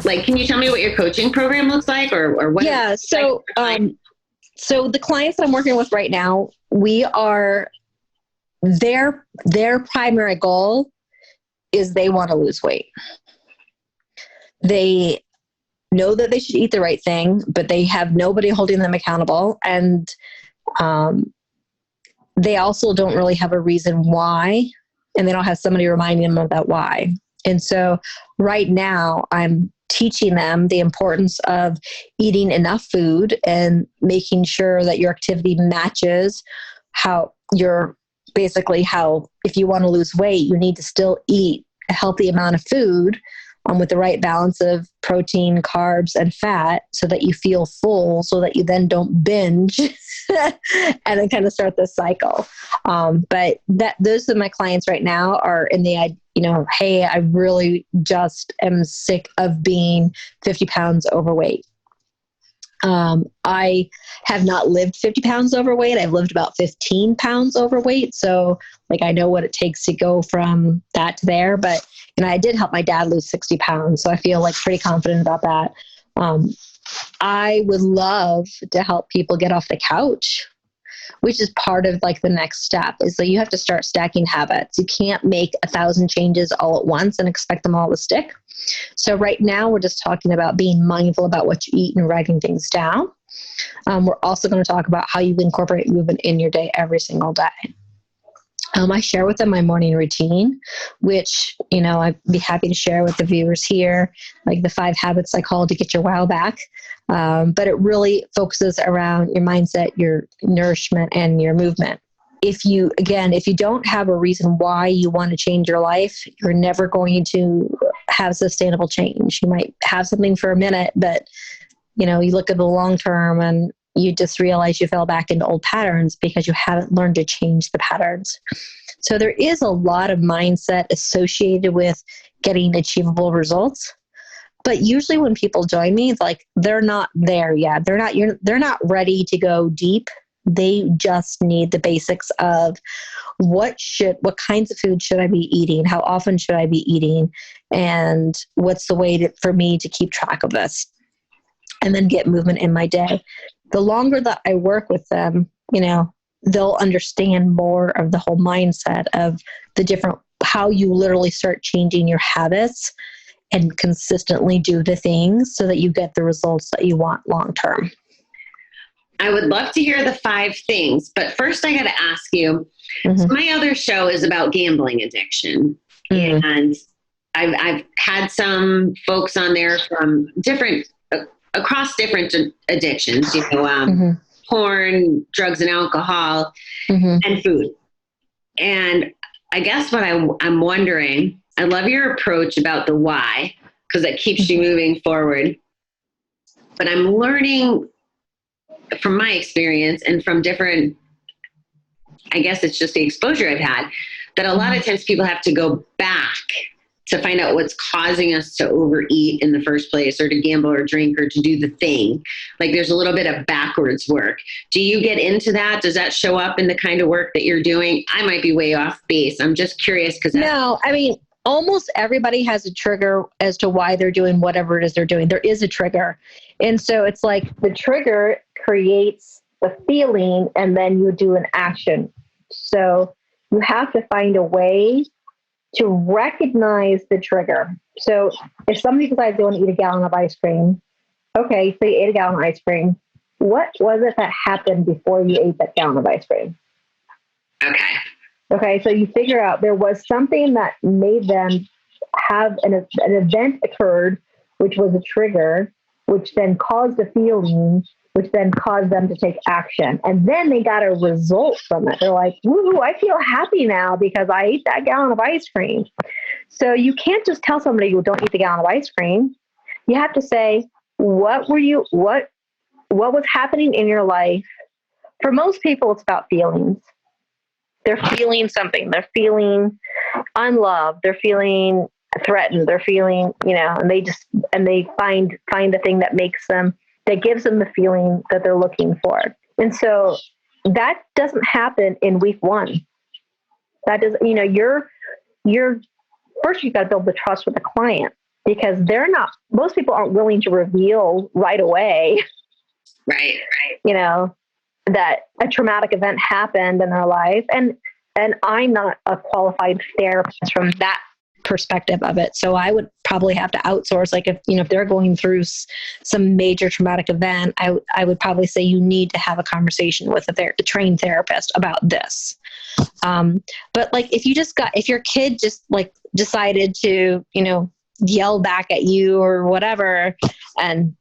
Like, can you tell me what your coaching program looks like or what? Yeah. So, so the clients I'm working with right now, we are, their primary goal is they want to lose weight. They know that they should eat the right thing, but they have nobody holding them accountable. And they also don't really have a reason why, and they don't have somebody reminding them of that why. And so right now I'm teaching them the importance of eating enough food and making sure that your activity matches how you're basically how, if you want to lose weight, you need to still eat a healthy amount of food with the right balance of protein, carbs, and fat so that you feel full, so that you then don't binge and then kind of start this cycle. But those of my clients right now are in the, hey, I really just am sick of being 50 pounds overweight. I have not lived 50 pounds overweight. I've lived about 15 pounds overweight. So like, I know what it takes to go from that to there, but I did help my dad lose 60 pounds. So I feel like pretty confident about that. I would love to help people get off the couch, which is part of like the next step is that you have to start stacking habits. You can't make 1,000 changes all at once and expect them all to stick. So right now we're just talking about being mindful about what you eat and writing things down. We're also going to talk about how you incorporate movement in your day every single day. I share with them my morning routine, which, I'd be happy to share with the viewers here, like the 5 habits I call to get your wow back. But it really focuses around your mindset, your nourishment, and your movement. If you don't have a reason why you want to change your life, you're never going to have sustainable change. You might have something for a minute, but, you look at the long term and you just realize you fell back into old patterns because you haven't learned to change the patterns. So there is a lot of mindset associated with getting achievable results. But usually when people join me, it's like they're not there yet. They're not ready to go deep. They just need the basics of what kinds of food should I be eating? How often should I be eating? And what's the way for me to keep track of this? And then get movement in my day. The longer that I work with them, they'll understand more of the whole mindset of how you literally start changing your habits and consistently do the things so that you get the results that you want long term. I would love to hear the 5 things, but first I got to ask you, so my other show is about gambling addiction. And I've had some folks on there from across different addictions, porn, drugs and alcohol, and food. And I guess what I'm wondering, I love your approach about the why, because it keeps you moving forward. But I'm learning from my experience and from different, I guess it's just the exposure I've had, that a lot of times people have to go back to find out what's causing us to overeat in the first place, or to gamble or drink or to do the thing. Like there's a little bit of backwards work. Do you get into that? Does that show up in the kind of work that you're doing? I might be way off base. I'm just curious because no, I mean, almost everybody has a trigger as to why they're doing whatever it is they're doing. There is a trigger. And so it's like the trigger creates the feeling and then you do an action. So you have to find a way to recognize the trigger. So if somebody decides they want to eat a gallon of ice cream, okay, so you ate a gallon of ice cream. What was it that happened before you ate that gallon of ice cream? Okay, so you figure out there was something that made them have an event occurred, which was a trigger, which then caused a feeling, which then caused them to take action. And then they got a result from it. They're like, woo, I feel happy now because I ate that gallon of ice cream. So you can't just tell somebody, well, don't eat the gallon of ice cream. You have to say, what was happening in your life? For most people, it's about feelings. They're feeling something. They're feeling unloved. They're feeling threatened. They're feeling, and they find the thing that gives them the feeling that they're looking for. And so that doesn't happen in week 1. That doesn't, you're first you've got to build the trust with the client. because most people aren't willing to reveal right away, Right. that a traumatic event happened in their life. And I'm not a qualified therapist from that perspective of it. So I would probably have to outsource. Like if they're going through some major traumatic event, I would probably say you need to have a conversation with a trained therapist about this. But like, if your kid just like decided to, yell back at you or whatever, and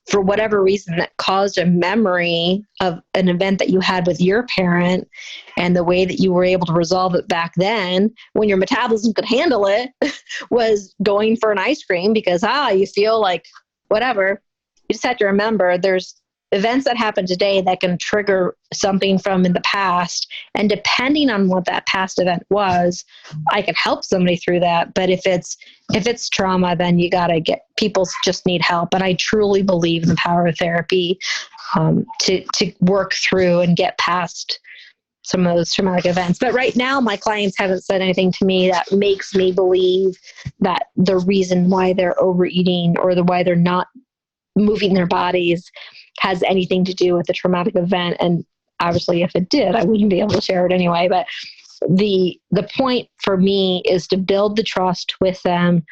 for whatever reason that caused a memory of an event that you had with your parent, and the way that you were able to resolve it back then when your metabolism could handle it was going for an ice cream because, you feel like whatever. You just have to remember there's events that happen today that can trigger something from in the past. And depending on what that past event was, I can help somebody through that. But if it's trauma, then you got to people just need help. And I truly believe in the power of therapy to work through and get past some of those traumatic events. But right now, my clients haven't said anything to me that makes me believe that the reason why they're overeating or why they're not moving their bodies has anything to do with the traumatic event. And obviously, if it did, I wouldn't be able to share it anyway. But the point for me is to build the trust with them,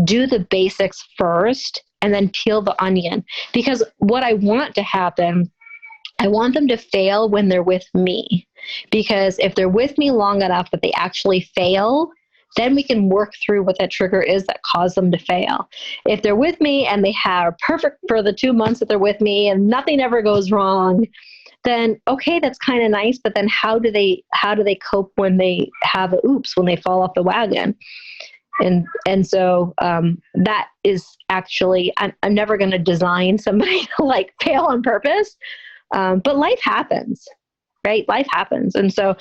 do the basics first, and then peel the onion. Because what I want to happen, I want them to fail when they're with me. Because if they're with me long enough that they actually fail, then we can work through what that trigger is that caused them to fail. If they're with me and they are perfect for the 2 months that they're with me and nothing ever goes wrong, then okay, that's kind of nice. But then how do they cope when they have when they fall off the wagon? And so that is actually, I'm never going to design somebody to like fail on purpose. But life happens, right? Life happens. And so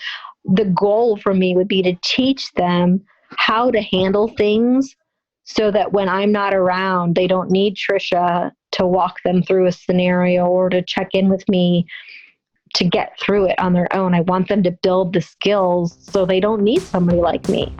the goal for me would be to teach them how to handle things so that when I'm not around, they don't need Tricia to walk them through a scenario or to check in with me to get through it on their own. I want them to build the skills so they don't need somebody like me.